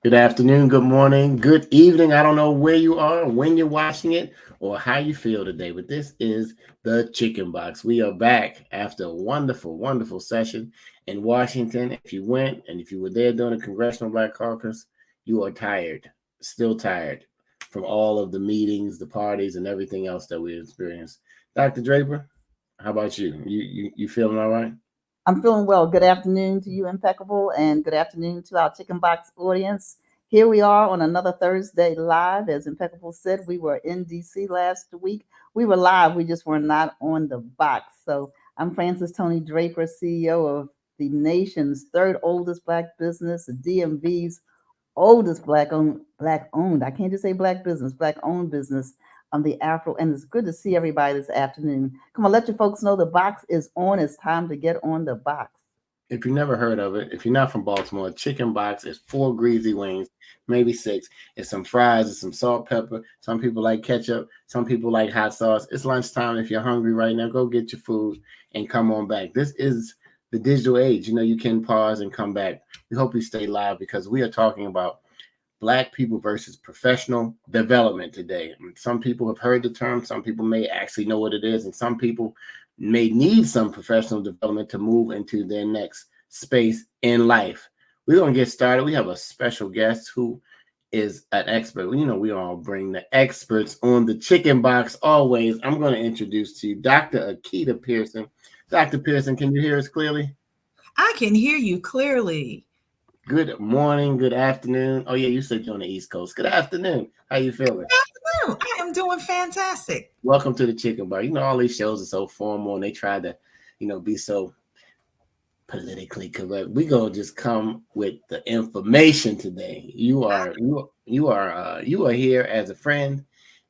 Good afternoon, good morning, good evening. I don't know where you are, when you're watching it, or how you feel today, but this is the Chicken Box. We are back after a wonderful, wonderful session in Washington. If you went and if you were there during the Congressional Black Caucus, you are tired, still tired from all of the meetings, the parties, and everything else that we experienced. Dr. Draper, how about you? You feeling all right? I'm feeling well. Good afternoon to you, Impeccable, and good afternoon to our Chicken Box audience. Here we are on another Thursday live. As Impeccable said, we were in DC last week. We were live, we just were not on the box. So I'm Francis Tony Draper, CEO of the nation's third oldest Black business, the DMV's oldest black owned. I can't just say Black business, Black owned business on the AFRO. And it's good to see everybody this afternoon. Come on, let your folks know the box is on. It's time to get on the box. If you never heard of it, if you're not from Baltimore, Chicken Box is 4 greasy wings, maybe 6. It's some fries, it's some salt, pepper. Some people like ketchup. Some people like hot sauce. It's lunchtime. If you're hungry right now, go get your food and come on back. This is the digital age. You can pause and come back. We hope you stay live because we are talking about Black people versus professional development today. Some people have heard the term. Some people may actually know what it is. And some people may need some professional development to move into their next space in life. We're going to get started. We have a special guest who is an expert. We all bring the experts on the Chicken Box always. I'm going to introduce to you Dr. Akeda Pearson. Dr. Pearson, can you hear us clearly? I can hear you clearly. Good morning, good afternoon. Oh, yeah, you said you're on the East Coast. Good afternoon. How you feeling? Good afternoon. I am doing fantastic. Welcome to the Chicken Bar. All these shows are so formal and they try to, be so politically correct. We're going to just come with the information today. You are here as a friend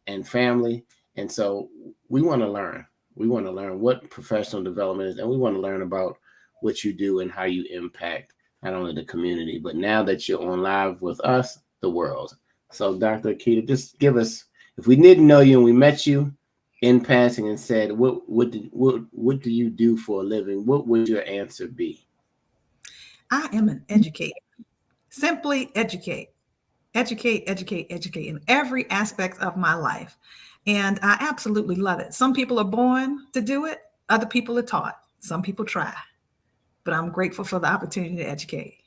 and family. And so we want to learn. We want to learn what professional development is, and we want to learn about what you do and how you impact not only the community, but now that you're on live with us, the world. So, Dr. Akeda, just give us, if we didn't know you and we met you in passing and said, what do you do for a living? What would your answer be? I am an educator. Simply educate in every aspect of my life. And I absolutely love it. Some people are born to do it. Other people are taught. Some people try. But I'm grateful for the opportunity to educate.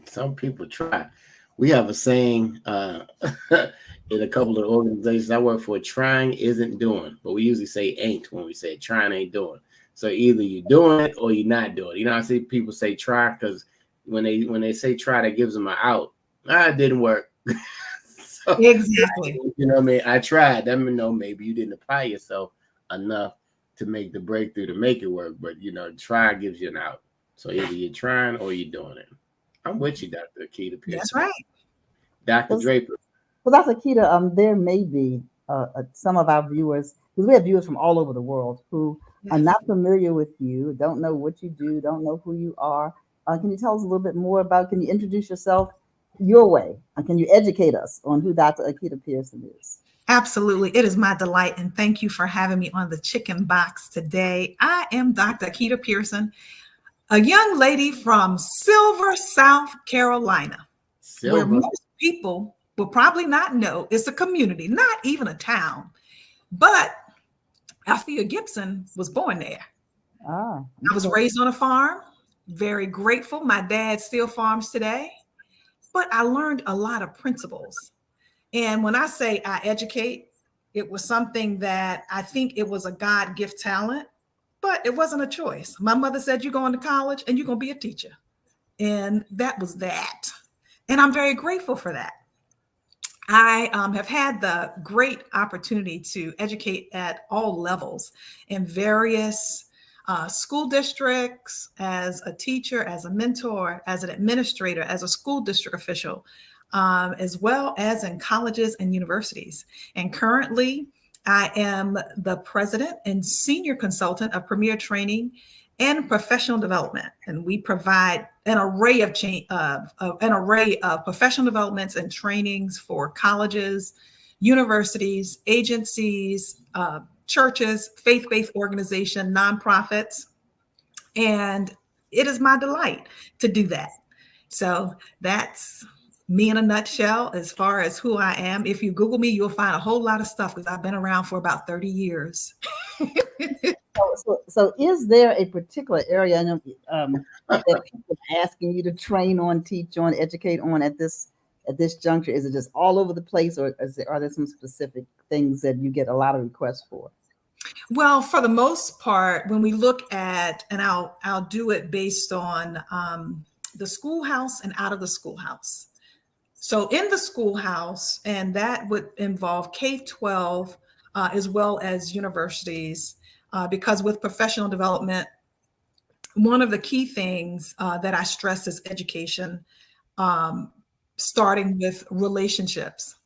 Some people try. We have a saying in a couple of organizations I work for, trying isn't doing, but we usually say ain't when we say trying ain't doing. So either you're doing it or you're not doing it. I see people say try because when they say try, that gives them an out. It didn't work. So, exactly. I tried. Maybe you didn't apply yourself enough to make the breakthrough to make it work, but try gives you an out. So either you're trying or you're doing it. I'm with you, Dr. Akeda Pearson. That's right. Dr. Draper. Well, Dr. Akeda, there may be some of our viewers, because we have viewers from all over the world who are not familiar with you, don't know what you do, don't know who you are. Can you tell us a little bit more can you introduce yourself your way? Can you educate us on who Dr. Akeda Pearson is? Absolutely. It is my delight. And thank you for having me on the Chicken Box today. I am Dr. Akeda Pearson, a young lady from Silver, South Carolina, where most people will probably not know it's a community, not even a town. But Althea Gibson was born there. I was raised on a farm, very grateful. My dad still farms today, but I learned a lot of principles. And when I say I educate, it was something that I think it was a God gift talent, but it wasn't a choice. My mother said, you're going to college and you're going to be a teacher. And that was that. And I'm very grateful for that. I have had the great opportunity to educate at all levels in various school districts, as a teacher, as a mentor, as an administrator, as a school district official, as well as in colleges and universities. And currently, I am the president and senior consultant of Premier Training and Professional Development, and we provide an array of professional developments and trainings for colleges, universities, agencies, churches, faith-based organizations, nonprofits, and it is my delight to do that. So that's me in a nutshell, as far as who I am. If you Google me, you'll find a whole lot of stuff because I've been around for about 30 years. So is there a particular area I know, that people are asking you to train on, teach on, educate on at this juncture? Is it just all over the place, or are there some specific things that you get a lot of requests for? Well, for the most part, when we look at, and I'll do it based on the schoolhouse and out of the schoolhouse. So in the schoolhouse, and that would involve K-12 as well as universities, because with professional development, one of the key things that I stress is education, starting with relationships.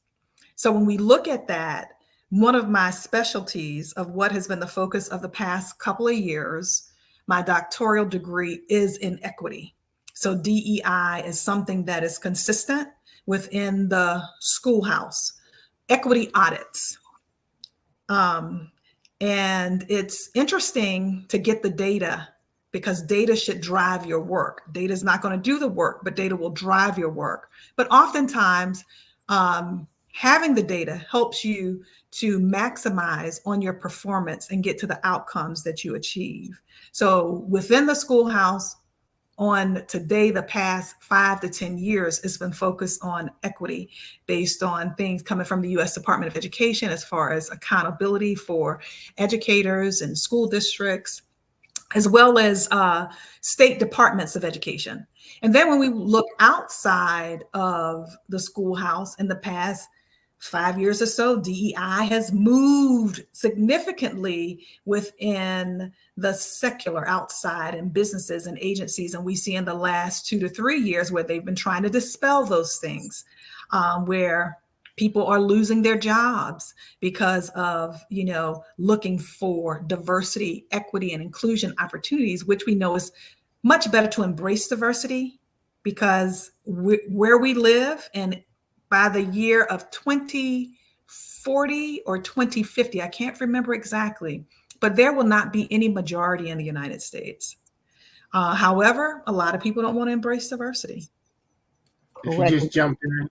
So when we look at that, one of my specialties of what has been the focus of the past couple of years, my doctoral degree is in equity. So DEI is something that is consistent within the schoolhouse. Equity audits. And it's interesting to get the data, because data should drive your work. Data is not going to do the work, but data will drive your work. But oftentimes, having the data helps you to maximize on your performance and get to the outcomes that you achieve. So within the schoolhouse, on today, the past 5 to 10 years, it's been focused on equity based on things coming from the U.S. Department of Education as far as accountability for educators and school districts, as well as state departments of education. And then when we look outside of the schoolhouse, in the past 5 years or so, DEI has moved significantly within the secular outside and businesses and agencies. And we see in the last 2 to 3 years where they've been trying to dispel those things, where people are losing their jobs because of, looking for diversity, equity, and inclusion opportunities, which we know is much better to embrace diversity, because where we live, and by the year of 2040 or 2050, I can't remember exactly, but there will not be any majority in the United States. However, a lot of people don't want to embrace diversity. If you just jumped in,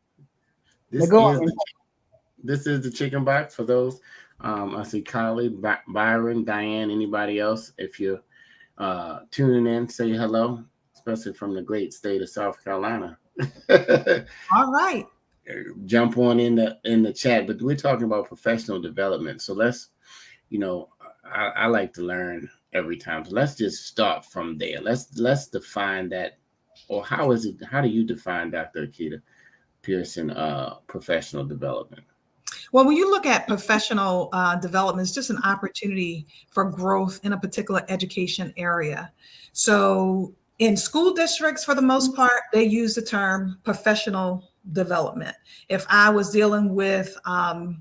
this is the Chicken Box for those. I see Kylie, Byron, Diane, anybody else. If you're tuning in, say hello, especially from the great state of South Carolina. All right. Jump on in the chat, but we're talking about professional development. So let's, I like to learn every time. So let's just start from there. Let's define that, or how do you define, Dr. Akeda Pearson, professional development? Well, when you look at professional development, it's just an opportunity for growth in a particular education area. So in school districts, for the most part, they use the term professional development. If I was dealing with a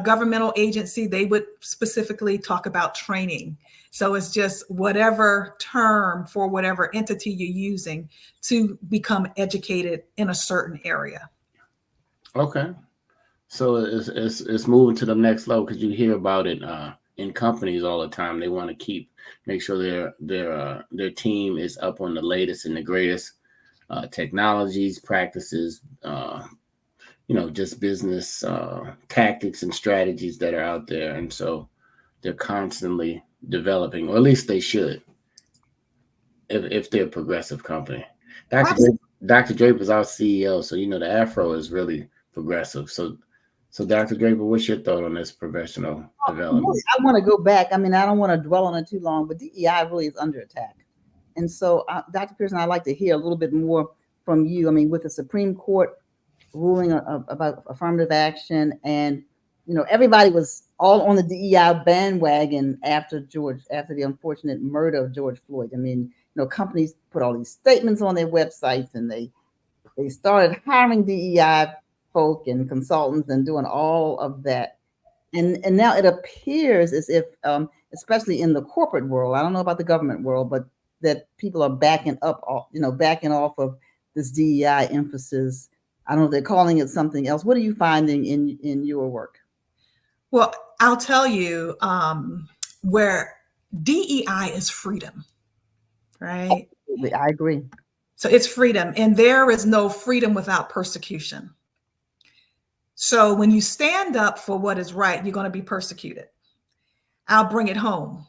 governmental agency, they would specifically talk about training. So it's just whatever term for whatever entity you're using to become educated in a certain area. Okay. So it's moving to the next level, because you hear about it in companies all the time. They want to make sure their team is up on the latest and the greatest technologies, practices, just business tactics and strategies that are out there. And so they're constantly developing, or at least they should, if they're a progressive company. Dr. Draper is our CEO, so the AFRO is really progressive. So Dr. Draper, what's your thought on this professional development? Really, I want to go back. I don't want to dwell on it too long, but DEI really is under attack. And so, Dr. Pearson, I'd like to hear a little bit more from you. with the Supreme Court ruling about affirmative action, and everybody was all on the DEI bandwagon after the unfortunate murder of George Floyd. Companies put all these statements on their websites, and they started hiring DEI folk and consultants and doing all of that. And now it appears as if, especially in the corporate world, I don't know about the government world, but that people are backing off of this DEI emphasis. I don't know if they're calling it something else. What are you finding in your work? Well, I'll tell you, where DEI is freedom, right? Absolutely, I agree. So it's freedom, and there is no freedom without persecution. So when you stand up for what is right, you're going to be persecuted. I'll bring it home.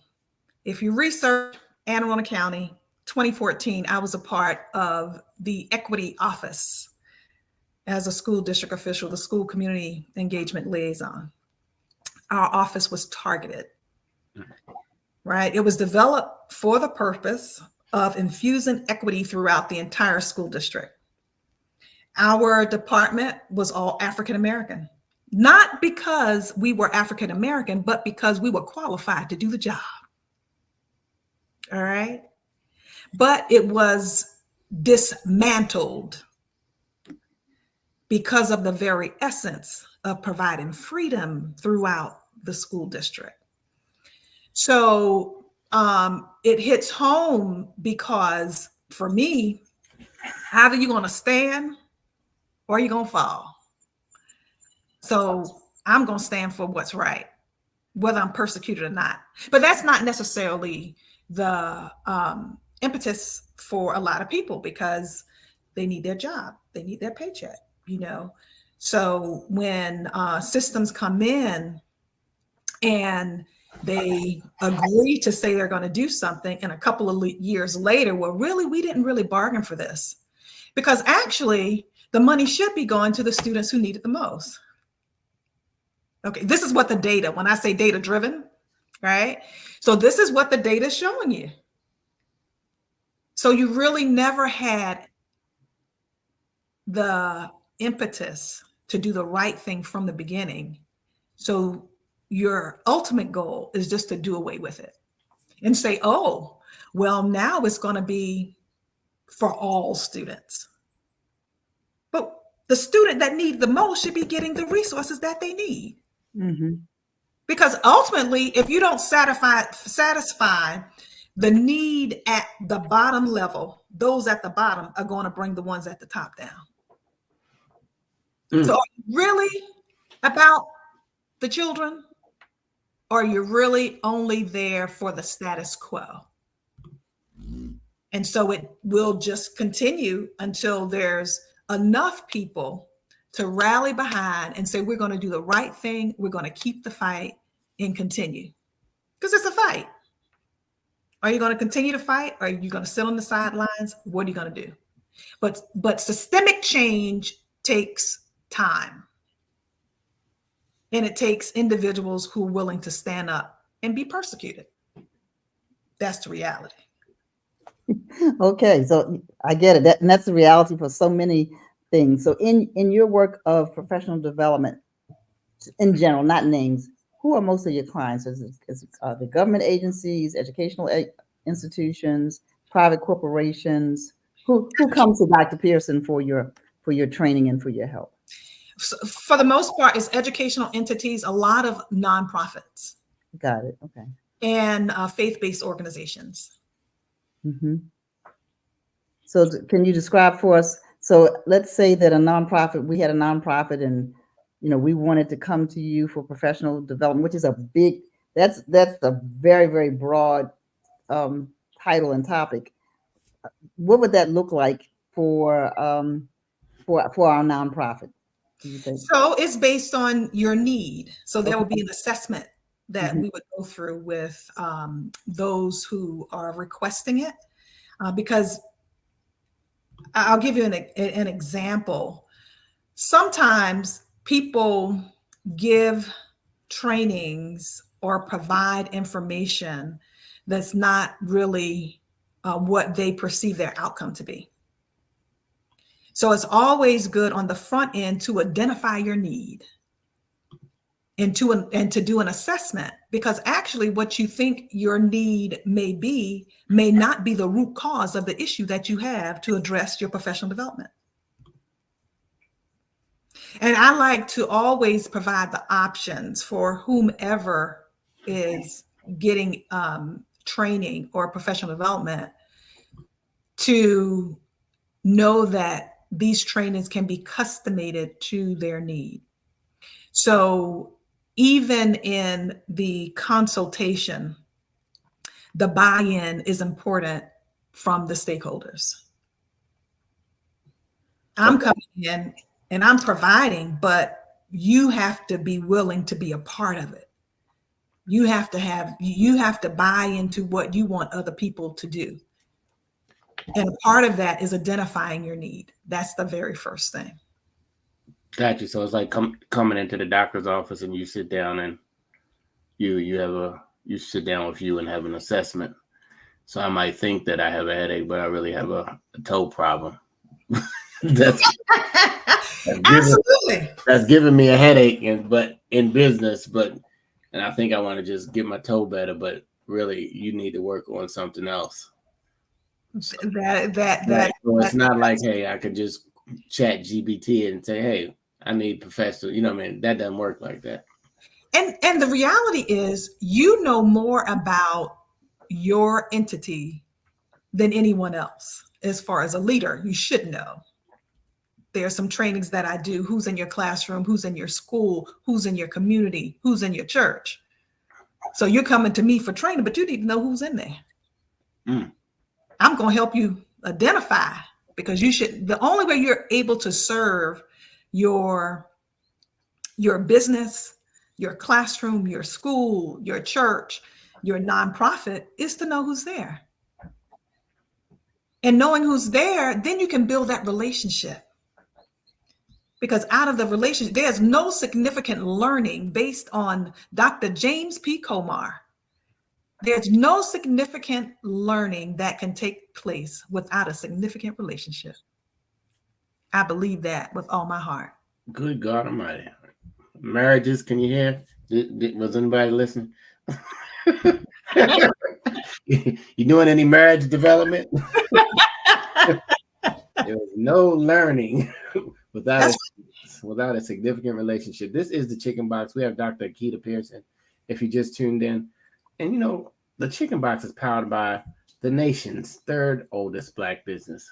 If you research Anne Arundel County, 2014, I was a part of the equity office as a school district official, the school community engagement liaison. Our office was targeted, right? It was developed for the purpose of infusing equity throughout the entire school district. Our department was all African American, not because we were African American, but because we were qualified to do the job. All right. But it was dismantled because of the very essence of providing freedom throughout the school district. So it hits home because for me, either you're going to stand or you're going to fall. So I'm going to stand for what's right, whether I'm persecuted or not. But that's not necessarily the impetus for a lot of people, because they need their job, they need their paycheck, you know. So when systems come in and they agree to say they're going to do something, and a couple of years later, well, really, we didn't really bargain for this, because actually the money should be going to the students who need it the most. Okay, this is what the data, when I say data driven, right? So this is what the data is showing you. So you really never had the impetus to do the right thing from the beginning. So your ultimate goal is just to do away with it and say, oh, well, now it's going to be for all students. But the student that needs the most should be getting the resources that they need. Mm-hmm. Because ultimately, if you don't satisfy the need at the bottom level, those at the bottom are going to bring the ones at the top down. So are you really about the children, or are you really only there for the status quo? And so it will just continue until there's enough people to rally behind and say, we're going to do the right thing. We're going to keep the fight and continue. Because it's a fight. Are you going to continue to fight? Or are you going to sit on the sidelines? What are you going to do? But systemic change takes time. And it takes individuals who are willing to stand up and be persecuted. That's the reality. Okay, so I get it. And that's the reality for so many things. So in your work of professional development, in general, not names, who are most of your clients? Is the government agencies, educational institutions, private corporations? Who comes to Dr. Pearson for your training and for your help? So for the most part, it's educational entities, a lot of nonprofits. Got it. Okay. And faith-based organizations. Mm-hmm. So can you describe for us? So let's say that we had a nonprofit, and we wanted to come to you for professional development, which is that's a very, very broad title and topic. What would that look like for our nonprofit? So it's based on your need. So there will be an assessment that we would go through with those who are requesting it, because I'll give you an example. Sometimes people give trainings or provide information that's not really what they perceive their outcome to be. So it's always good on the front end to identify your need and to do an assessment, because actually what you think your need may be may not be the root cause of the issue that you have to address your professional development. And I like to always provide the options for whomever is getting training or professional development to know that these trainings can be customated to their need. So even in the consultation, the buy-in is important from the stakeholders. I'm coming in and I'm providing, but you have to be willing to be a part of it. You have to buy into what you want other people to do. And a part of that is identifying your need. That's the very first thing. Gotcha. So it's like coming into the doctor's office and you sit down and you sit down with you and have an assessment. So I might think that I have a headache, but I really have a toe problem. that's giving me a headache, but in business, and I think I want to just get my toe better, but really you need to work on something else. So it's not like, hey, I could just chat GPT and say, hey, I need professional, you know what I mean? That doesn't work like that. And the reality is, you know more about your entity than anyone else. As far as a leader, you should know. There are some trainings that I do. Who's in your classroom? Who's in your school? Who's in your community? Who's in your church? So you're coming to me for training, but you need to know who's in there. I'm going to help you identify, because the only way you're able to serve your business, your classroom, your school, your church, your nonprofit is to know who's there. And knowing who's there, then you can build that relationship. Because out of the relationship, there's no significant learning based on Dr. James P. Comar. There's no significant learning that can take place without a significant relationship. I believe that with all my heart. Good God Almighty. Marriages, can you hear? Was anybody listening? You doing any marriage development? There was no learning without a significant relationship. This is the Chicken Box. We have Dr. Akeda Pearson, if you just tuned in. And you know, the Chicken Box is powered by the nation's third oldest Black business.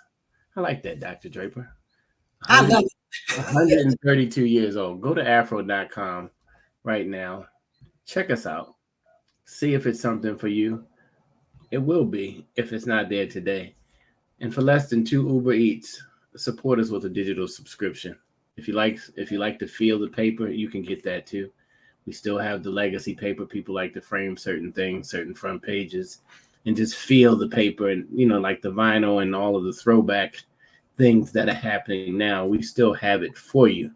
I like that, Dr. Draper. I love it. 132 years old. Go to AFRO.com right now. Check us out. See if it's something for you. It will be if it's not there today. And for less than 2 Uber Eats, support us with a digital subscription. If you like to feel the paper, you can get that too. We still have the legacy paper. People like to frame certain things, certain front pages, and just feel the paper, and like the vinyl and all of the throwback things that are happening now. We still have it for you.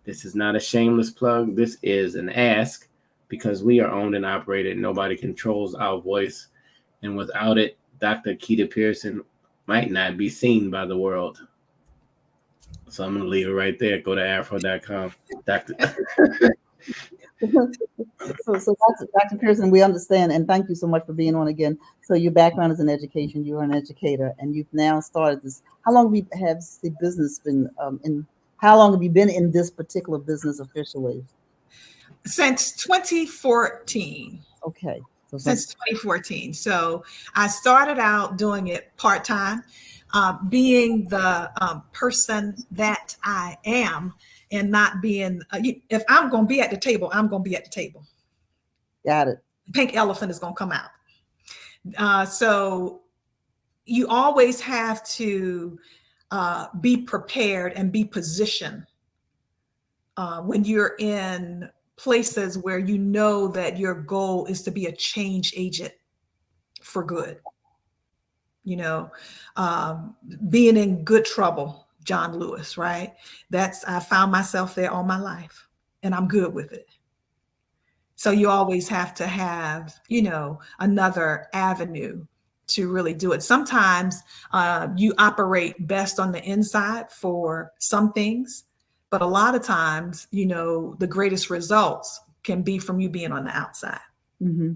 This is not a shameless plug. This is an ask, because we are owned and operated. Nobody controls our voice. And without it, Dr. Akeda Pearson might not be seen by the world. So I'm going to leave it right there. Go to afro.com. So Dr. Pearson, we understand, and thank you so much for being on again. So your background is in education. You are an educator, and you've now started this. How long have the business been how long have you been in this particular business officially? Since 2014. Okay. So since 2014. So I started out doing it part-time, being the person that I am, and not being, if I'm going to be at the table, I'm going to be at the table. Got it. The pink elephant is going to come out. So you always have to be prepared and be positioned when you're in places where you know that your goal is to be a change agent for good. Being in good trouble, John Lewis, right? I found myself there all my life, and I'm good with it. So you always have to have, another avenue to really do it. Sometimes you operate best on the inside for some things, but a lot of times, the greatest results can be from you being on the outside. Mm-hmm.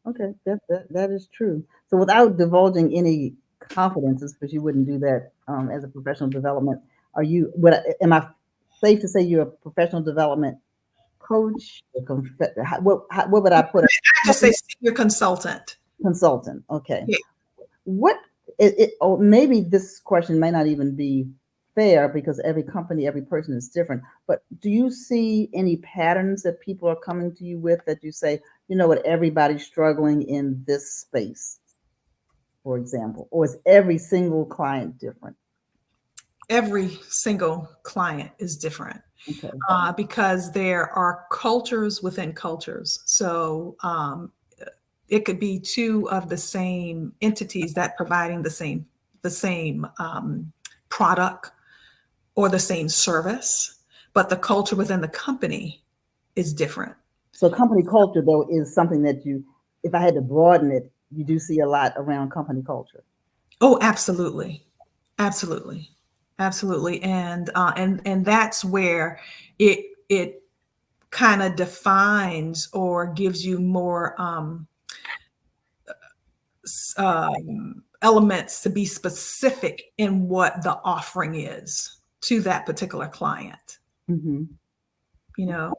Okay, that is true. So without divulging any confidences, because you wouldn't do that as a professional development, am I safe to say you're a professional development coach? What would I put? I just say senior consultant. Consultant. Okay. Yeah. Maybe this question may not even be fair, because every company, every person is different. But do you see any patterns that people are coming to you with that you say, everybody's struggling in this space, for example, or is every single client different? every single client is different. Okay. Because there are cultures within cultures. So it could be two of the same entities that providing the same product or the same service, but the culture within the company is different. So company culture, though, is something that you, if I had to broaden it, you do see a lot around company culture. Oh, absolutely. Absolutely. Absolutely. And that's where it kind of defines or gives you more elements to be specific in what the offering is to that particular client. Mm-hmm. You know.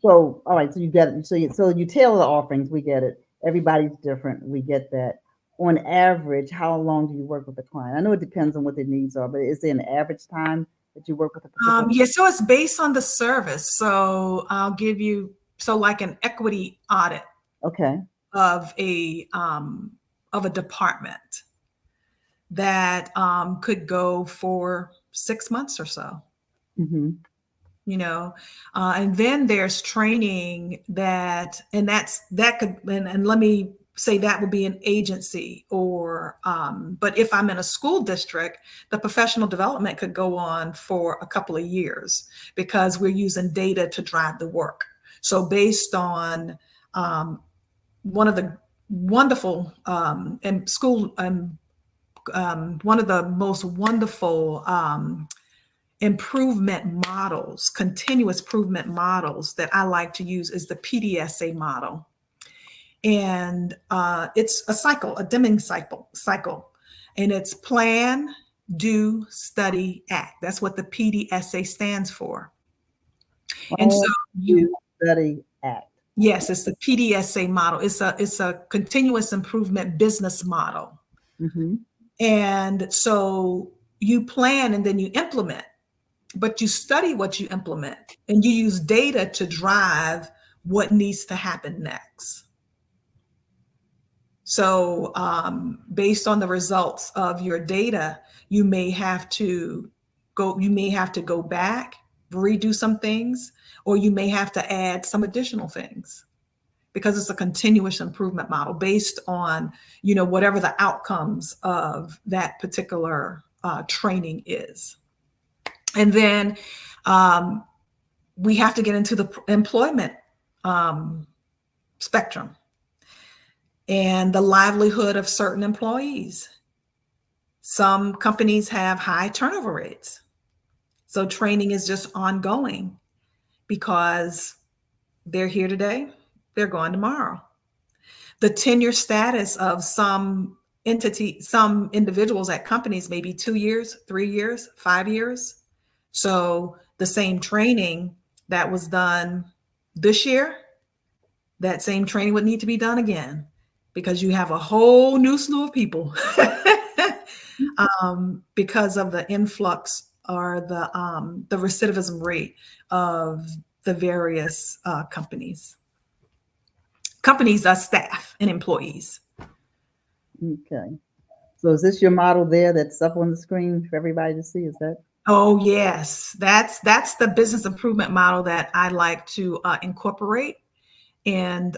So, all right. So you get it. So you tailor the offerings. We get it. Everybody's different. We get that. On average, how long do you work with a client? I know it depends on what their needs are, but is there an average time that you work with a particular? Yeah, so it's based on the service. So I'll give you, so like an equity audit. Okay. Of a department that could go for 6 months or so. Mm-hmm. You know, and then there's training that could, and let me say that would be an agency or, but if I'm in a school district, the professional development could go on for a couple of years because we're using data to drive the work. So based on one of the wonderful and school one of the most wonderful improvement models, continuous improvement models that I like to use is the PDSA model. And it's a cycle, a Deming cycle. And it's plan, do, study, act. That's what the PDSA stands for. And so you study, act. Yes, it's the PDSA model. It's a continuous improvement business model. Mm-hmm. And so you plan and then you implement, but you study what you implement and you use data to drive what needs to happen next. So based on the results of your data, you may have to go back, redo some things, or you may have to add some additional things because it's a continuous improvement model based on, whatever the outcomes of that particular training is. And then we have to get into the employment spectrum and the livelihood of certain employees. Some companies have high turnover rates. So training is just ongoing because they're here today, they're gone tomorrow. The tenure status of some individuals at companies may be 2 years, 3 years, 5 years. So the same training that was done this year, that same training would need to be done again because you have a whole new slew of people because of the influx or the recidivism rate of the various companies, staff and employees. Okay. So is this your model there that's up on the screen for everybody to see? Is that? Oh, yes. That's the business improvement model that I like to incorporate in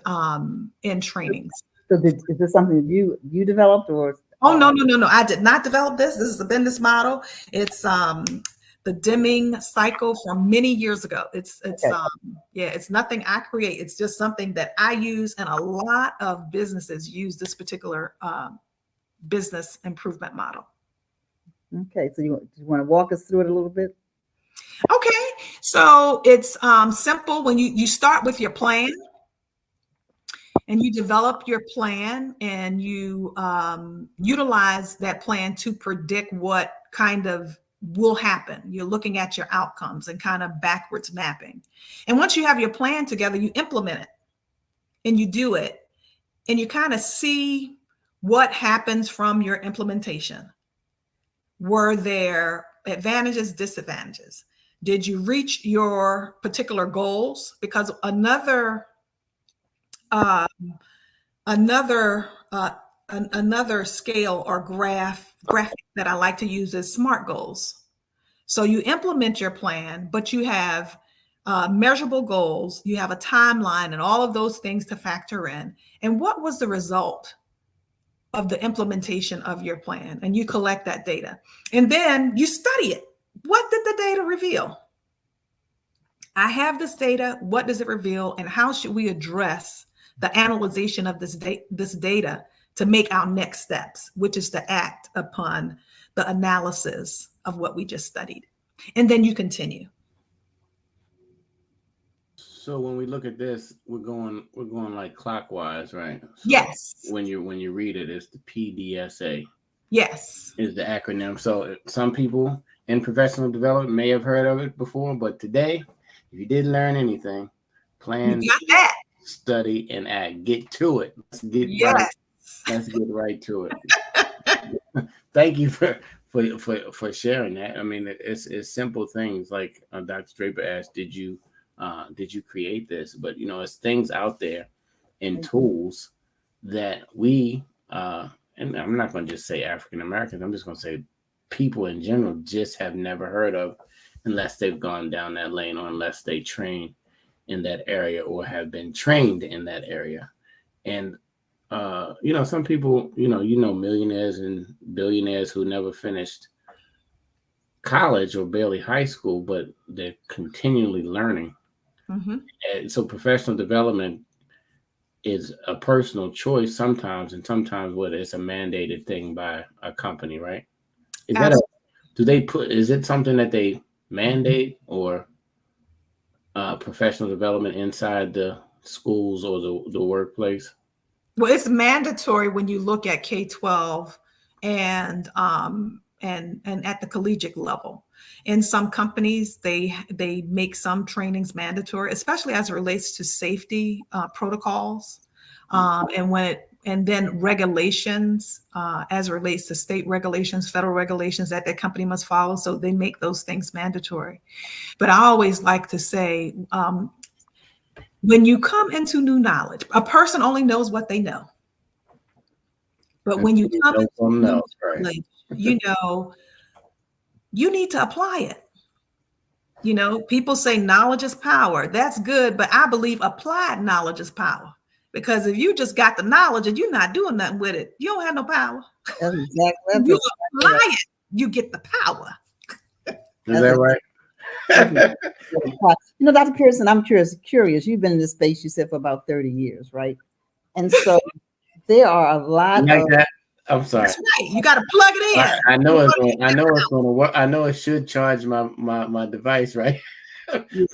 trainings. So is this something that you developed or? Oh, no. I did not develop this. This is a business model. It's the Deming cycle from many years ago. It's okay. It's nothing I create. It's just something that I use, and a lot of businesses use this particular business improvement model. Okay, so you want to walk us through it a little bit? Okay, so it's simple. When you start with your plan, and you develop your plan, and you utilize that plan to predict what kind of will happen. You're looking at your outcomes and kind of backwards mapping. And once you have your plan together, you implement it and you do it, and you kind of see what happens from your implementation. Were there advantages, disadvantages? Did you reach your particular goals? Because another another scale or graphic that I like to use is SMART goals. So you implement your plan, but you have measurable goals, you have a timeline and all of those things to factor in. And what was the result of the implementation of your plan? And you collect that data. And then you study it. What did the data reveal? I have this data. What does it reveal? And how should we address the analyzation of this data to make our next steps, which is to act upon the analysis of what we just studied? And then you continue. So when we look at this, we're going like clockwise, right? So Yes. When you read it, it's the PDSA. Yes. Is the acronym. So some people in professional development may have heard of it before, but today, if you didn't learn anything, plan, study, and act. Get to it. Let's get right to it. Thank you for sharing that. I mean, it's simple things like Dr. Draper asked, did you create this? But it's things out there and tools that we and I'm not going to just say African Americans, I'm just going to say people in general just have never heard of unless they've gone down that lane or unless they train in that area or have been trained in that area. And some people, millionaires and billionaires who never finished college or barely high school, but they're continually learning. Mm-hmm. And so professional development is a personal choice sometimes, and sometimes it's a mandated thing by a company, right? Is it something that they mandate or professional development inside the schools or the workplace? Well, it's mandatory when you look at K-12 and at the collegiate level. In some companies, they make some trainings mandatory, especially as it relates to safety protocols, and then regulations as it relates to state regulations, federal regulations that company must follow. So they make those things mandatory. But I always like to say, when you come into new knowledge, a person only knows what they know. But when you come into new knowledge, you need to apply it. People say knowledge is power. That's good, but I believe applied knowledge is power. Because if you just got the knowledge and you're not doing nothing with it, you don't have no power. Exactly. If you apply it, you get the power. Is that right? Dr. Pearson, I'm curious. You've been in this space, you said, for about 30 years, right? And so there are a lot of that. I'm sorry. That's right. You got to plug it in. I know it's going to work. I know it should charge my device, right?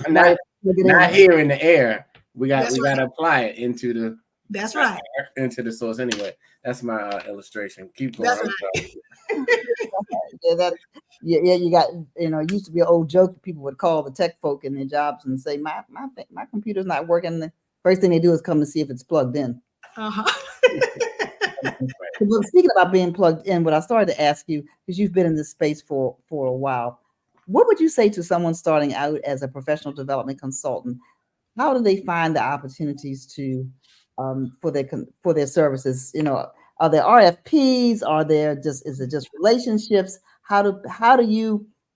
not here in the air. We got to apply it into the. That's right. Into the source. Anyway, that's my illustration. Keep going. That's right. You got, it used to be an old joke. People would call the tech folk in their jobs and say, my computer's not working. The first thing they do is come to see if it's plugged in. Speaking about being plugged in, what I started to ask you, because you've been in this space for a while, what would you say to someone starting out as a professional development consultant? How do they find the opportunities to for their services? Are there RFPs? Is it just relationships? How do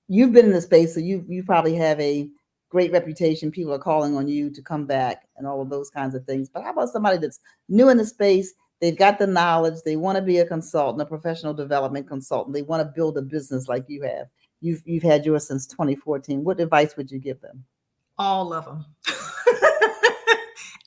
you've been in the space, so you probably have a great reputation. People are calling on you to come back and all of those kinds of things. But how about somebody that's new in the space? They've got the knowledge. They want to be a consultant, a professional development consultant. They want to build a business like you have. You've had yours since 2014. What advice would you give them? All of them.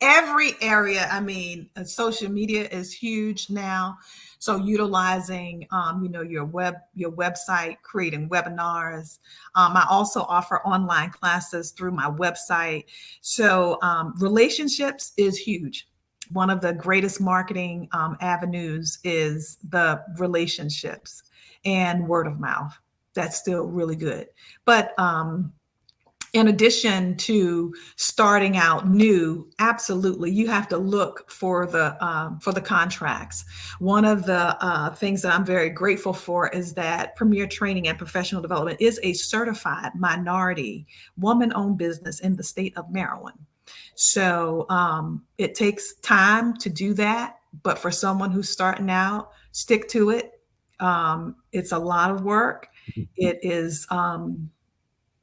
Every area. I mean, social media is huge now. So utilizing, your website, creating webinars. I also offer online classes through my website. So relationships is huge. One of the greatest marketing avenues is the relationships and word of mouth. That's still really good. But in addition to starting out new, absolutely, you have to look for the contracts. One of the things that I'm very grateful for is that Premier Training and Professional Development is a certified minority woman-owned business in the state of Maryland. So it takes time to do that. But for someone who's starting out, stick to it. It's a lot of work. It is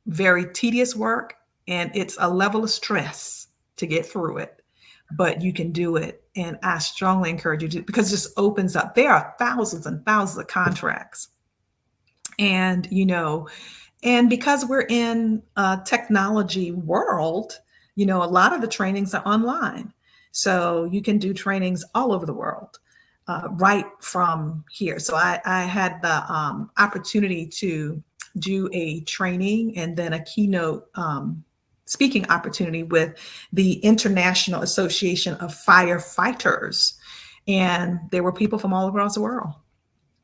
very tedious work, and it's a level of stress to get through it. But you can do it. And I strongly encourage you to, because it just opens up. There are thousands and thousands of contracts. And, and because we're in a technology world, a lot of the trainings are online. So you can do trainings all over the world, right from here. So I had the opportunity to do a training and then a keynote speaking opportunity with the International Association of Firefighters. And there were people from all across the world,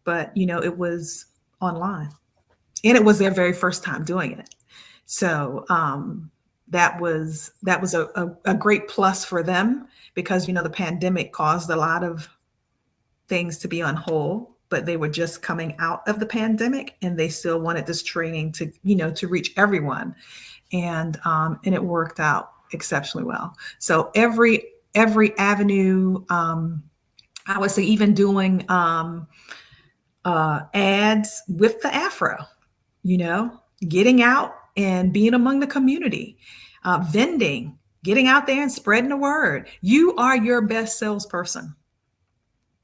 but it was online, and it was their very first time doing it. So that was a great plus for them, because the pandemic caused a lot of things to be on hold, but they were just coming out of the pandemic, and they still wanted this training to to reach everyone, and it worked out exceptionally well. So every avenue, I would say, even doing ads with the AFRO, getting out and being among the community, vending, getting out there and spreading the word. You are your best salesperson.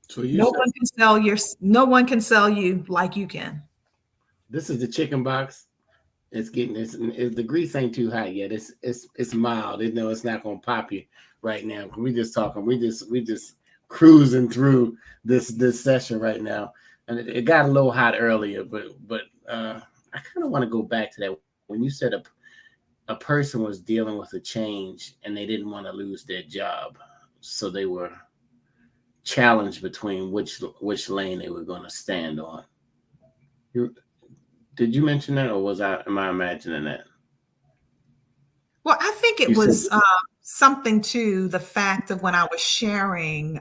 So no one can sell you like you can. This is the chicken box. It's the grease ain't too hot yet. It's mild. It's not gonna pop you right now. We just talking. We just cruising through this session right now. And it got a little hot earlier, but I kind of want to go back to that when you said a person was dealing with a change and they didn't want to lose their job, so they were challenged between which lane they were going to stand on. Did you mention that, or am I imagining that? Well, I think it was something to the fact of when I was sharing.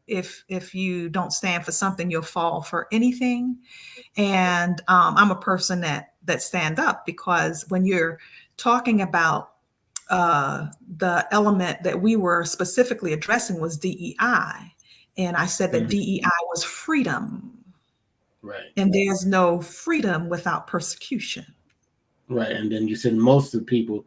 If you don't stand for something, you'll fall for anything. And I'm a person that stand up, because when you're talking about the element that we were specifically addressing was DEI. And I said that DEI was freedom. Right. And there's no freedom without persecution. Right. And then you said most of the people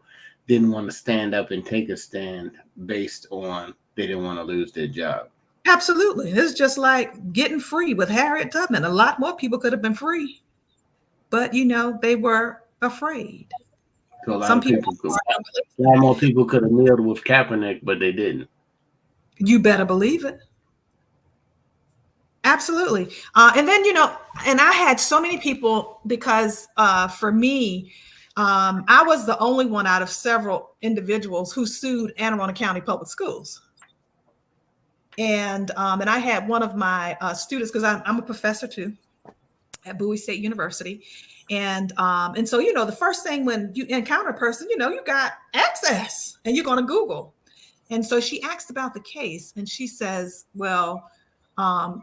didn't want to stand up and take a stand based on they didn't want to lose their job. Absolutely. It's just like getting free with Harriet Tubman. A lot more people could have been free, but they were afraid. So a lot more people could have kneeled with Kaepernick, but they didn't. You better believe it. Absolutely. And then, and I had so many people, because for me, I was the only one out of several individuals who sued Anne Arundel County Public Schools. And I had one of my students, because I'm a professor too at Bowie State University. And so, the first thing when you encounter a person, you got access and you're going to Google. And so she asked about the case, and she says, well,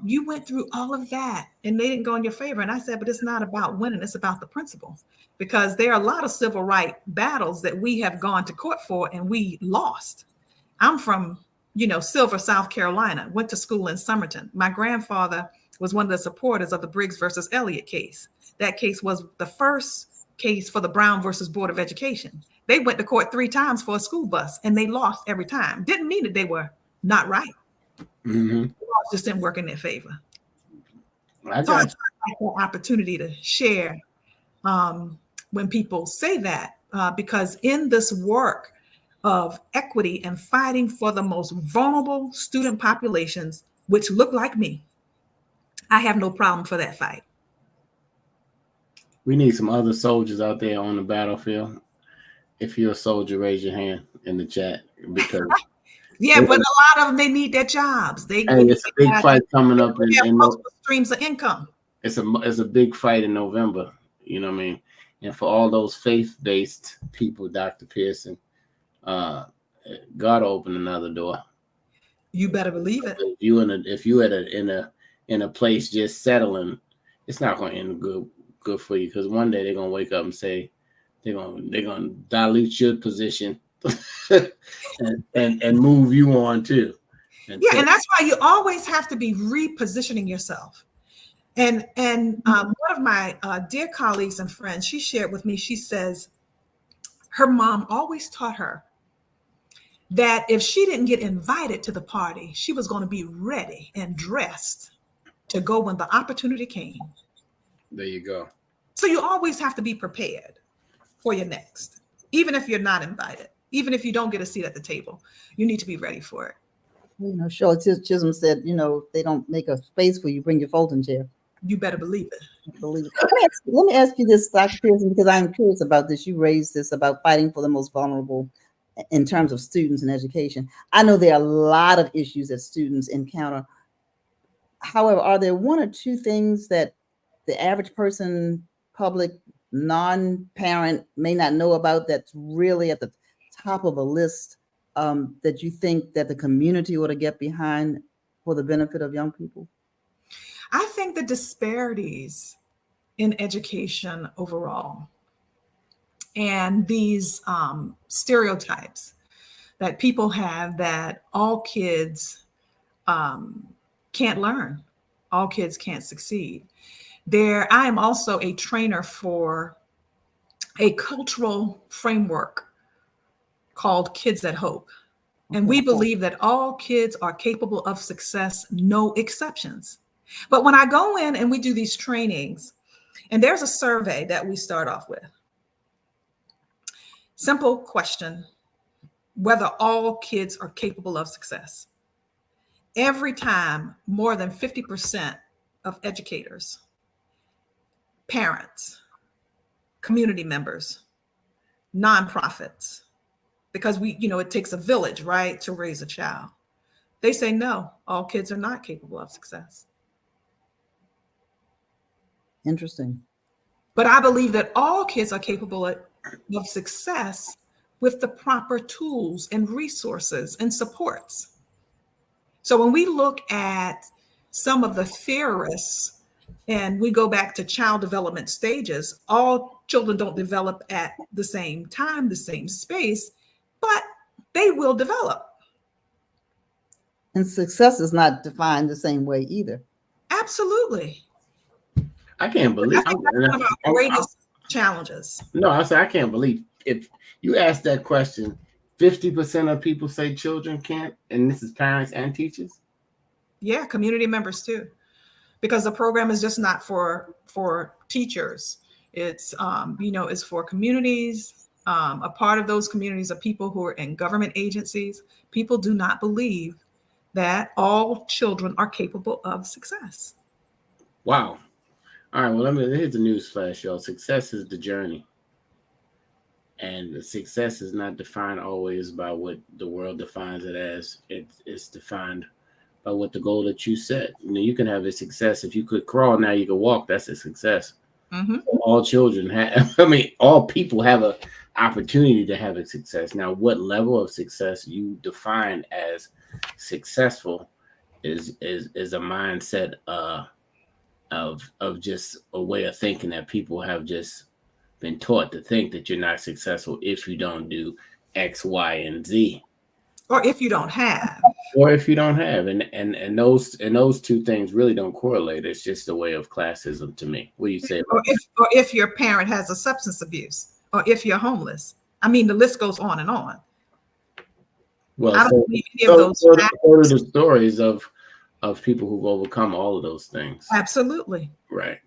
you went through all of that and they didn't go in your favor. And I said, but it's not about winning. It's about the principle, because there are a lot of civil rights battles that we have gone to court for and we lost. I'm from, Silver, South Carolina, went to school in Somerton. My grandfather was one of the supporters of the Briggs versus Elliott case. That case was the first case for the Brown versus Board of Education. They went to court 3 times for a school bus and they lost every time. Didn't mean that they were not right. Mm-hmm. Just didn't work in their favor. So I try to have an opportunity to share when people say that, because in this work of equity and fighting for the most vulnerable student populations, which look like me, I have no problem for that fight. We need some other soldiers out there on the battlefield. If you're a soldier, raise your hand in the chat, because yeah, but a lot of them, they need their jobs. It's a big fight coming up in multiple streams of income. It's a big fight in November. You know what I mean? And for all those faith-based people, Dr. Pearson, God will open another door. You better believe it. If you in a place just settling, it's not going to end good for you, because one day they're going to wake up and say they're going to dilute your position and move you on too. Yeah, and that's why you always have to be repositioning yourself. And one of my dear colleagues and friends, she shared with me, she says her mom always taught her that if she didn't get invited to the party, she was going to be ready and dressed to go when the opportunity came. There you go. So you always have to be prepared for your next, even if you're not invited, even if you don't get a seat at the table, you need to be ready for it. You know, Shirley Chisholm said, you know, they don't make a space for you, bring your folding chair. You better believe it. Let me ask you this, Dr. Pearson, because I'm curious about this. You raised this about fighting for the most vulnerable in terms of students and education. I know there are a lot of issues that students encounter. However, are there one or two things that the average person, public, non-parent may not know about that's really at the top of a list that you think that the community ought to get behind for the benefit of young people? I think the disparities in education overall and these stereotypes that people have that all kids can't learn, all kids can't succeed. I am also a trainer for a cultural framework called Kids at Hope. And we believe that all kids are capable of success, no exceptions. But when I go in and we do these trainings, and there's a survey that we start off with. Simple question, whether all kids are capable of success. Every time, more than 50% of educators, parents, community members, nonprofits, because it takes a village, right, to raise a child. They say, no, all kids are not capable of success. Interesting. But I believe that all kids are capable of success with the proper tools and resources and supports. So when we look at some of the theorists, and we go back to child development stages, all children don't develop at the same time, the same space, but they will develop. And success is not defined the same way either. Absolutely. I can't believe I think that's one of our greatest challenges. No, I can't believe if you ask that question, 50% of people say children can't, and this is parents and teachers. Yeah, community members too, because the program is just not for teachers. It's it's for communities. A part of those communities are people who are in government agencies. People do not believe that all children are capable of success. Wow. All right, well, here's the news flash, y'all. Success is the journey. And the success is not defined always by what the world defines it as. It's defined by what the goal that you set. You can have a success. If you could crawl, now you can walk. That's a success. Mm-hmm. All children all people have an opportunity to have a success. Now, what level of success you define as successful is a mindset of just a way of thinking that people have just been taught to think that you're not successful if you don't do X, Y, and Z. Or if you don't have. And those two things really don't correlate. It's just a way of classism to me. What do you say? Or if your parent has a substance abuse, or if you're homeless. I mean, the list goes on and on. Well, I don't believe any of those. So are the stories of people who've overcome all of those things. Absolutely. Right.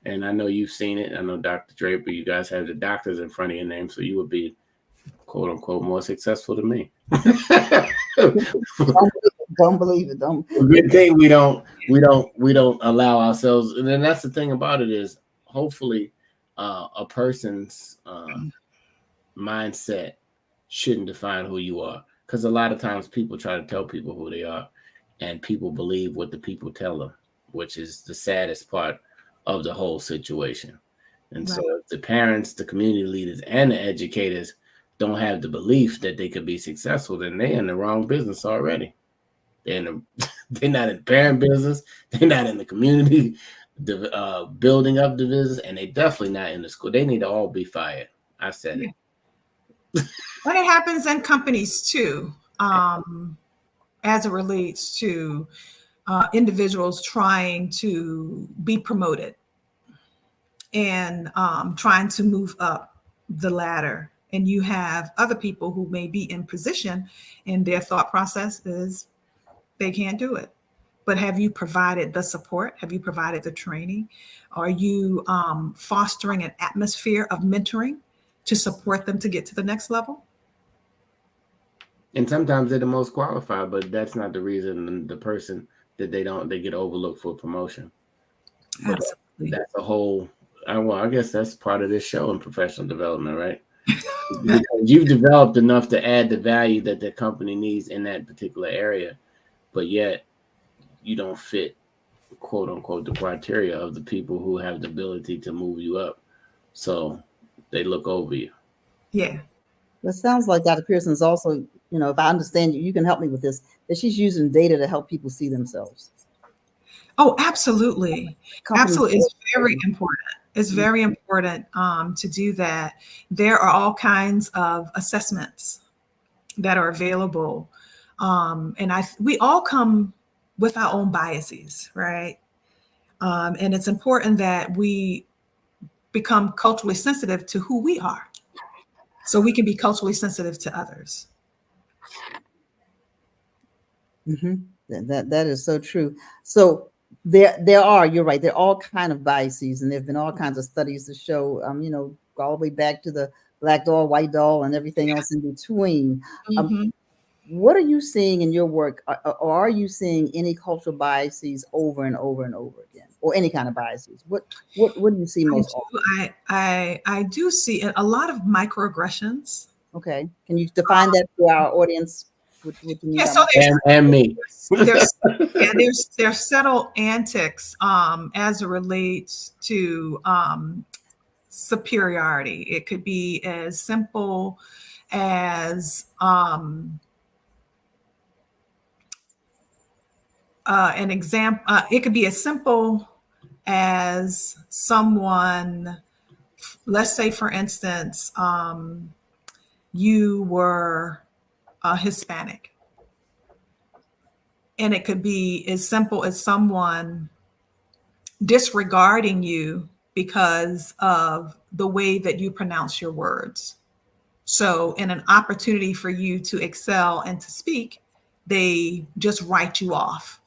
And I know you've seen it. I know Dr. Draper, you guys have the doctors in front of your name, so you would be, quote unquote, more successful than me. Don't believe it. Don't. Good thing we don't allow ourselves. And then that's the thing about it is, hopefully, a person's mindset shouldn't define who you are, because a lot of times people try to tell people who they are, and people believe what the people tell them, which is the saddest part of the whole situation. And right. So if the parents, the community leaders, and the educators don't have the belief that they could be successful, then they're in the wrong business already. They're not in the parent business. They're not in the community, building up the business, and they're definitely not in the school. They need to all be fired. I said it. But it happens in companies too. as it relates to individuals trying to be promoted and trying to move up the ladder. And you have other people who may be in position and their thought process is they can't do it. But have you provided the support? Have you provided the training? Are you fostering an atmosphere of mentoring to support them to get to the next level? And sometimes they're the most qualified, but that's not the reason the person that they get overlooked for promotion. But Absolutely. that's a whole, I guess that's part of this show in professional development, right? Because you've developed enough to add the value that the company needs in that particular area, but yet you don't fit, quote unquote, the criteria of the people who have the ability to move you up. So they look over you. Yeah. It sounds like Dr. Pearson is also, if I understand you, you can help me with this, that she's using data to help people see themselves. Oh, absolutely. Absolutely. It's very important. It's very important to do that. There are all kinds of assessments that are available. And we all come with our own biases, right? And it's important that we become culturally sensitive to who we are so we can be culturally sensitive to others. That is so true. So there are, you're right, there are all kind of biases, and there have been all kinds of studies to show, go all the way back to the black doll, white doll, and everything else in between. What are you seeing in your work? Or are you seeing any cultural biases over and over and over again, or any kind of biases? What do you see most often? I do see a lot of microaggressions. Okay, can you define that for our audience? What you mean? Yeah, so and me. There's subtle antics as it relates to superiority. It could be as simple as an example. It could be as simple as someone, let's say, for instance, you were Hispanic. And it could be as simple as someone disregarding you because of the way that you pronounce your words. So in an opportunity for you to excel and to speak, they just write you off.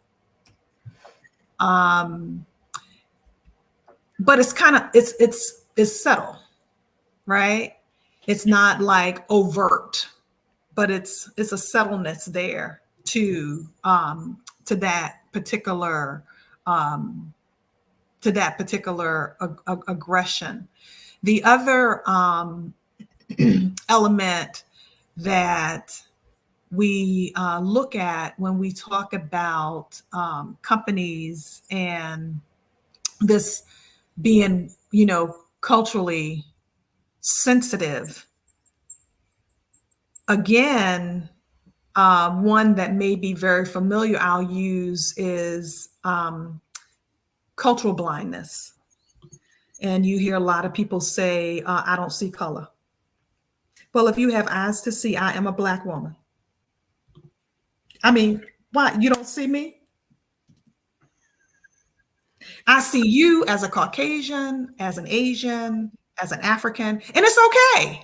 But it's kind of, it's subtle, right? It's not like overt, but it's a subtleness there to that particular aggression. The other element that we look at when we talk about companies and this being, culturally sensitive. Again, one that may be very familiar I'll use is cultural blindness. And you hear a lot of people say, I don't see color. Well, if you have eyes to see, I am a Black woman. I mean, why? You don't see me? I see you as a Caucasian, as an Asian, as an African, and it's okay.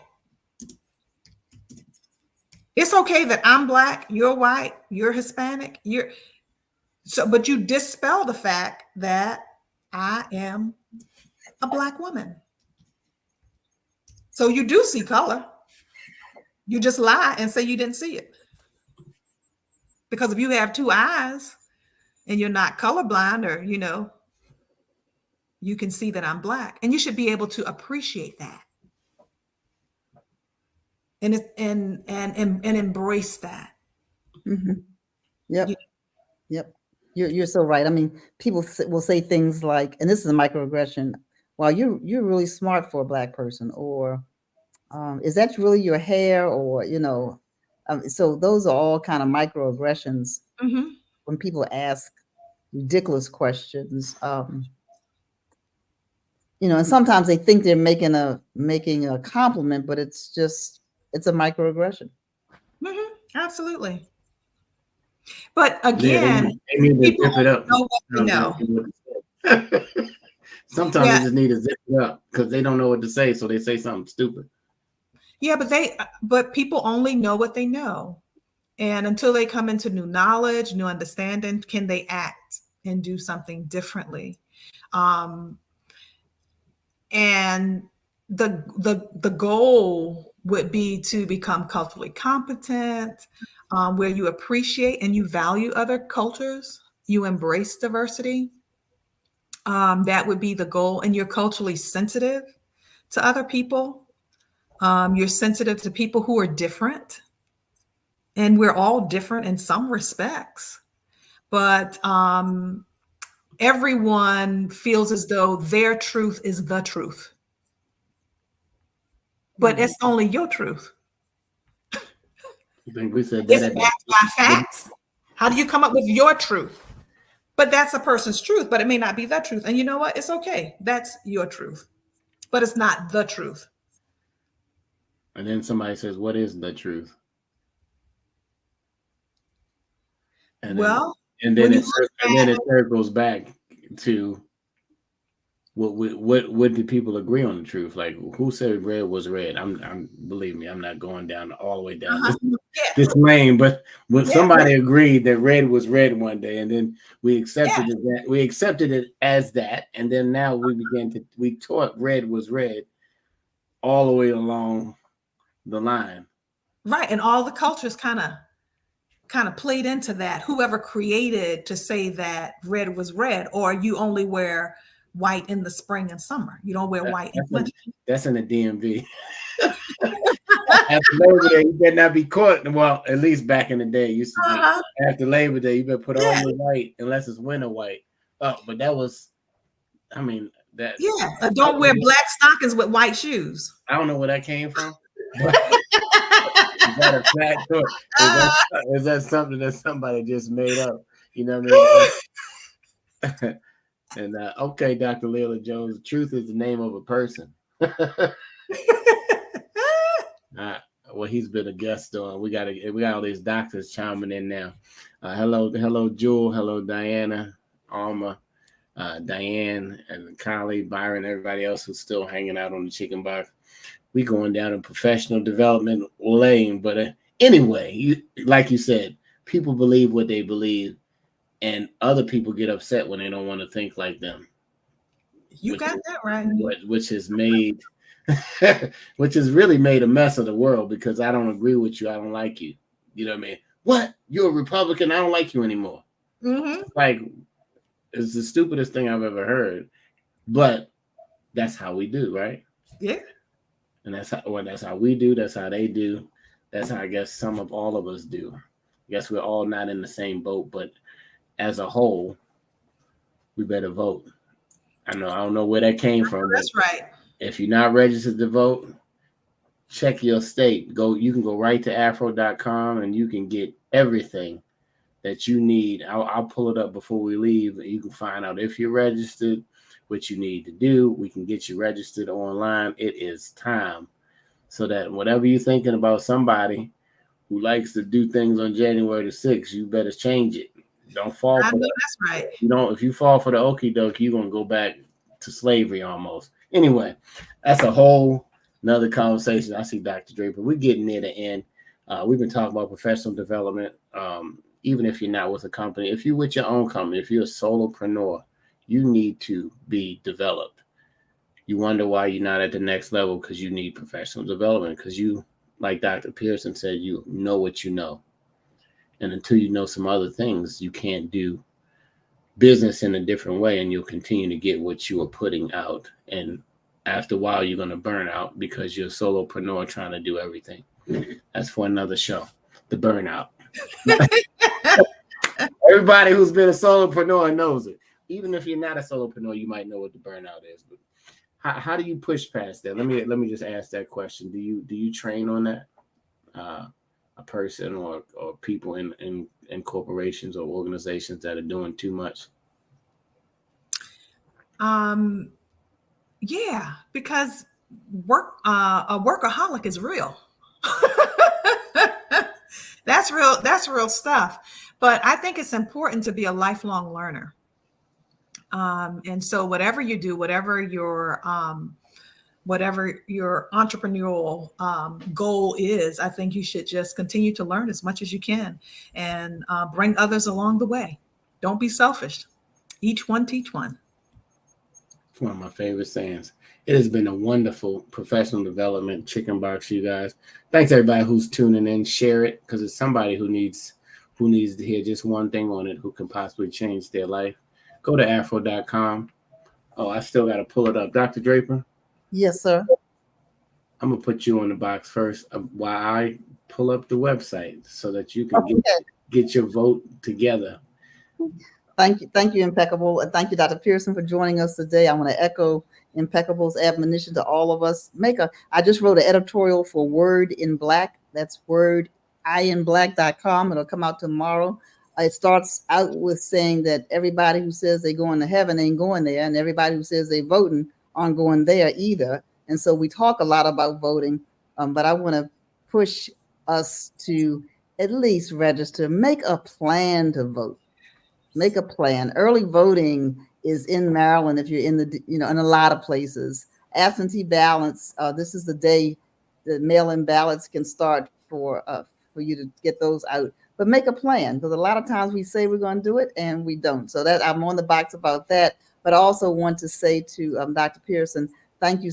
It's okay that I'm Black, you're white, you're Hispanic, but you dispel the fact that I am a Black woman. So you do see color. You just lie and say you didn't see it. Because if you have two eyes and you're not colorblind, or, you can see that I'm Black, and you should be able to appreciate that. And embrace that. Yep. You're so right. I mean, people will say things like, and this is a microaggression, "Wow, you're really smart for a Black person," or "Is that really your hair?" Or so those are all kind of microaggressions. When people ask ridiculous questions, and sometimes they think they're making a compliment, but it's a microaggression. Absolutely. But again, they need to people zip it up. know what they know. Sometimes Yeah. they just need to zip it up because they don't know what to say, so they say something stupid. Yeah, but people only know what they know. And until they come into new knowledge, new understanding, can they act and do something differently? And the goal would be to become culturally competent, where you appreciate and you value other cultures, you embrace diversity. That would be the goal, and you're culturally sensitive to other people. You're sensitive to people who are different, and we're all different in some respects. But everyone feels as though their truth is the truth, but it's only your truth. I think we said Is that it backed by facts? How do you come up with your truth? But that's a person's truth, but it may not be the truth. And you know what? It's okay. That's your truth, but it's not the truth. And then somebody says, "What is the truth?" And then it circles back to what did people agree on the truth? Like, who said red was red? I'm believe me, I'm not going down all the way down this lane, but when somebody agreed that red was red one day, and then we accepted it as that, and then now we taught red was red all the way along the line. Right. And all the cultures kind of played into that. Whoever created to say that red was red, or you only wear white in the spring and summer. You don't wear white in winter. That's in the DMV. After Labor Day, you better not be caught. Well, at least back in the day, it used to be after Labor Day, you better put all your white unless it's winter white. Oh, but that was, I mean, that. Yeah, don't wear black stockings with white shoes. I don't know where that came from. But is that a fact, or is that something that somebody just made up? You know what I mean? And okay, Dr. Leila Jones, truth is the name of a person. Well, he's been a guest on. We got all these doctors chiming in now. Hello, Jewel. Hello, Diana, Alma, Diane, and Kylie, Byron, everybody else who's still hanging out on the chicken box. We going down a professional development lane, but anyway, like you said, people believe what they believe, and other people get upset when they don't want to think like them. You got that right. Which has really made a mess of the world, because I don't agree with you. I don't like you. You know what I mean? What? You're a Republican. I don't like you anymore. Mm-hmm. Like, it's the stupidest thing I've ever heard. But that's how we do, right? Yeah. And that's how we do. That's how they do. That's how I guess all of us do. I guess we're all not in the same boat, but as a whole, we better vote. I don't know where that came from. That's right. If you're not registered to vote, check your state. You can go right to AFRO.com and you can get everything that you need. I'll pull it up before we leave. You can find out if you're registered, what you need to do. We can get you registered online. It is time, so that whatever you're thinking about somebody who likes to do things on January the 6th, you better change it. Don't fall for that. That's right. If you fall for the okie doke, you're gonna go back to slavery almost. Anyway, that's a whole another conversation. I see Dr. Draper. We're getting near the end. We've been talking about professional development. Even if you're not with a company, if you're with your own company, if you're a solopreneur, you need to be developed. You wonder why you're not at the next level, because you need professional development, because you, like Dr. Pearson said, you know what you know. And until you know some other things, you can't do business in a different way, and you'll continue to get what you are putting out. And after a while, you're going to burn out because you're a solopreneur trying to do everything. That's for another show, the burnout. Everybody who's been a solopreneur knows it. Even if you're not a solopreneur, you might know what the burnout is. But how do you push past that? Let me just ask that question. Do you train on that? A person or people in corporations or organizations that are doing too much? Yeah, because a workaholic is real. That's real stuff. But I think it's important to be a lifelong learner. And so whatever you do, whatever your entrepreneurial goal is, I think you should just continue to learn as much as you can and bring others along the way. Don't be selfish. Each one teach one. It's one of my favorite sayings. It has been a wonderful professional development chicken box, you guys. Thanks everybody who's tuning in. Share it because it's somebody who needs to hear just one thing on it who can possibly change their life. Go to afro.com. Oh, I still got to pull it up. Dr. Draper? Yes, sir. I'm going to put you on the box first while I pull up the website so that you can get your vote together. Thank you, Impeccable. And thank you, Dr. Pearson, for joining us today. I want to echo Impeccable's admonition to all of us. I just wrote an editorial for Word in Black. That's wordinblack.com. It'll come out tomorrow. It starts out with saying that everybody who says they're going to heaven ain't going there, and everybody who says they're voting aren't going there either. And so we talk a lot about voting, but I want to push us to at least register, make a plan to vote. Make a plan. Early voting is in Maryland if you're in in a lot of places. Absentee ballots, this is the day the mail-in ballots can start for you to get those out. But make a plan, because a lot of times we say we're going to do it and we don't. So that I'm on the box about that. But I also want to say to Dr. Pearson, thank you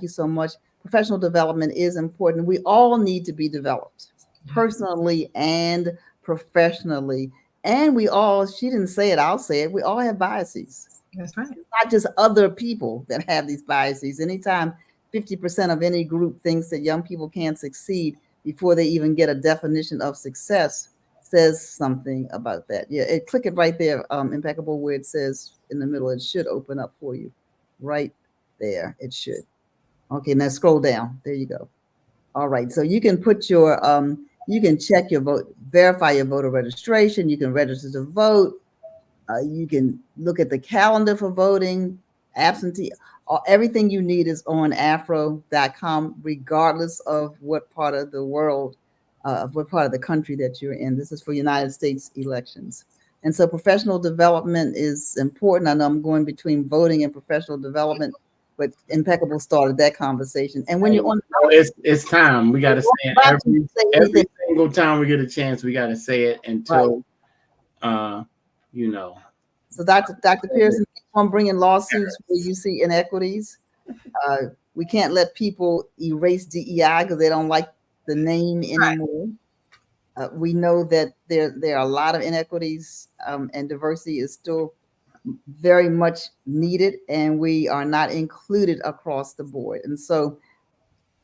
so much. Professional development is important. We all need to be developed personally and professionally. And she didn't say it, I'll say it, we all have biases. That's right. It's not just other people that have these biases. Anytime 50% of any group thinks that young people can't succeed before they even get a definition of success, says something about that. Yeah, click it right there, Impeccable, where it says in the middle. It should open up for you. Right there, it should. Okay, now scroll down. There you go. All right, so you can put your, you can check your vote, verify your voter registration. You can register to vote. You can look at the calendar for voting, absentee. Everything you need is on afro.com, regardless of what part of the world, what part of the country that you're in. This is for United States elections. And so professional development is important. I know I'm going between voting and professional development, but Impeccable started that conversation. And when you're on, it's time. We got to say it every single time we get a chance. We got to say it until, So Dr. Pearson, keep on bringing lawsuits where you see inequities. We can't let people erase DEI because they don't like the name anymore. We know that there are a lot of inequities, and diversity is still very much needed, and we are not included across the board. And so,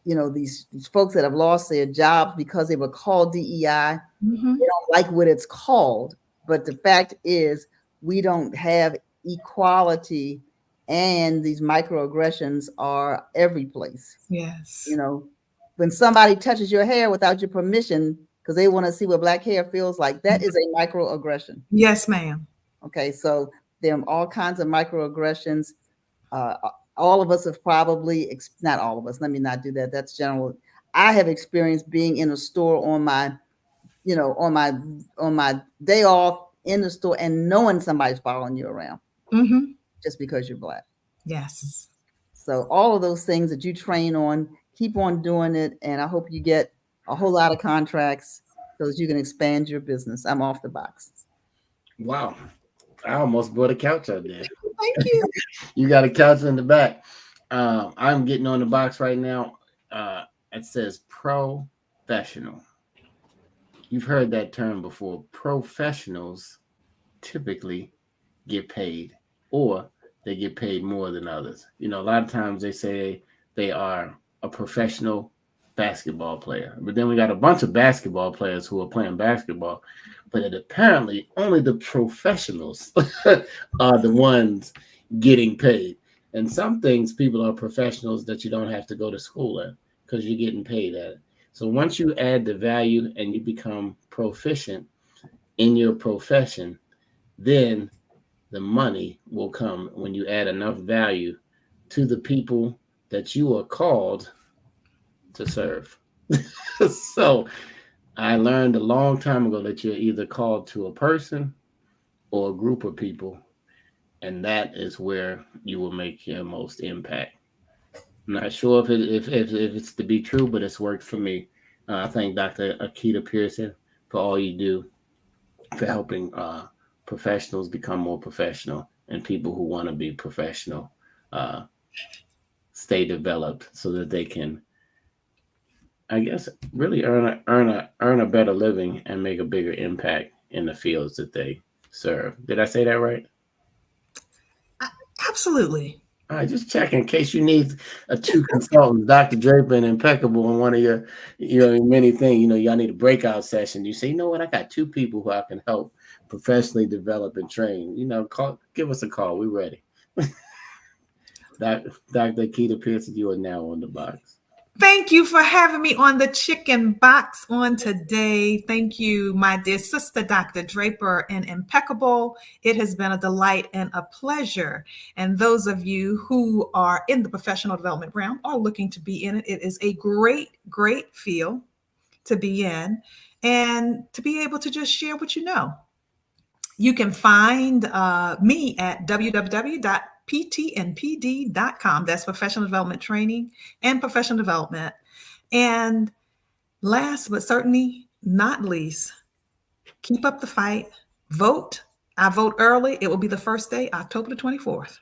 these folks that have lost their jobs because they were called DEI, they don't like what it's called. But the fact is, we don't have equality, and these microaggressions are every place. Yes. When somebody touches your hair without your permission because they want to see what black hair feels like, that is a microaggression. Yes, ma'am. Okay, so there are all kinds of microaggressions. All of us have probably, not all of us, let me not do that. That's general. I have experienced being in a store on my day off in the store and knowing somebody's following you around just because you're black. Yes. So all of those things that you train on, keep on doing it. And I hope you get a whole lot of contracts so that you can expand your business. I'm off the box. Wow. I almost bought a couch out there. Thank you. You got a couch in the back. I'm getting on the box right now. It says professional. You've heard that term before. Professionals typically get paid, or they get paid more than others. A lot of times they say they are a professional basketball player, but then we got a bunch of basketball players who are playing basketball, but apparently only the professionals are the ones getting paid. And some things people are professionals that you don't have to go to school at because you're getting paid at it. So once you add the value and you become proficient in your profession, then the money will come when you add enough value to the people that you are called to serve. So I learned a long time ago that you're either called to a person or a group of people, and that is where you will make your most impact. I'm not sure if it's to be true, but it's worked for me. I thank Dr. Akeda Pearson for all you do for helping professionals become more professional and people who want to be professional uh, stay developed so that they can, I guess, really earn a better living and make a bigger impact in the fields that they serve. Did I say that right? Absolutely. All right, just check in case you need two consultants, Dr. Draper and Impeccable, in one of your, many things. Y'all need a breakout session. You say, you know what? I got two people who I can help professionally develop and train. Give us a call. We're ready. Dr. Akeda Pearson, you are now on the box. Thank you for having me on the Chicken Box on today. Thank you, my dear sister, Dr. Draper and Impeccable. It has been a delight and a pleasure. And those of you who are in the professional development realm or looking to be in it, it is a great, great field to be in and to be able to just share what you know. You can find me at www.ptnpd.com. That's professional development training and professional development. And last but certainly not least, keep up the fight. Vote. I vote early. It will be the first day, October the 24th.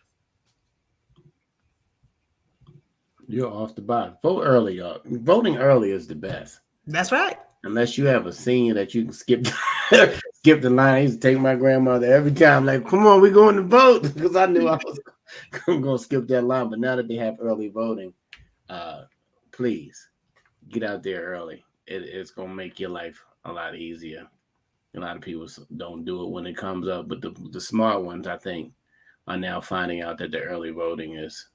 You're off the box. Vote early, y'all. Voting early is the best. That's right. Unless you have a senior that you can skip skip the line. I used to take my grandmother every time, like, come on, we're going to vote, because I knew I was going to skip that line. But now that they have early voting, please get out there early. It's going to make your life a lot easier. A lot of people don't do it when it comes up, but the smart ones, I think, are now finding out that the early voting is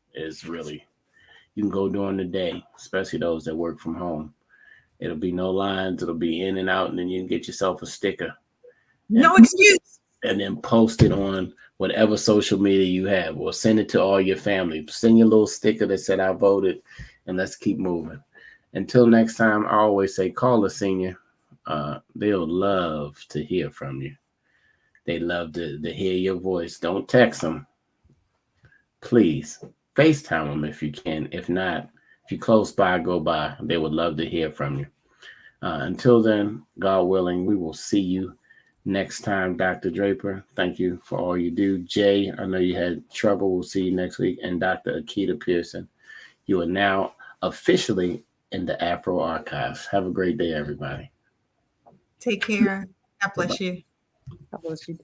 really, you can go during the day, especially those that work from home. It'll be no lines. It'll be in and out, and then you can get yourself a sticker. No excuse. And then post it on whatever social media you have, or send it to all your family. Send your little sticker that said, I voted, and let's keep moving. Until next time, I always say, call a senior. They'll love to hear from you. They love to hear your voice. Don't text them. Please, FaceTime them if you can. If not, if you're close by, go by. They would love to hear from you. Until then, God willing, we will see you next time. Dr. Draper, thank you for all you do. Jay, I know you had trouble. We'll see you next week. And Dr. Akeda Pearson, you are now officially in the AFRO archives. Have a great day, everybody. Take care. God bless you. God bless you too.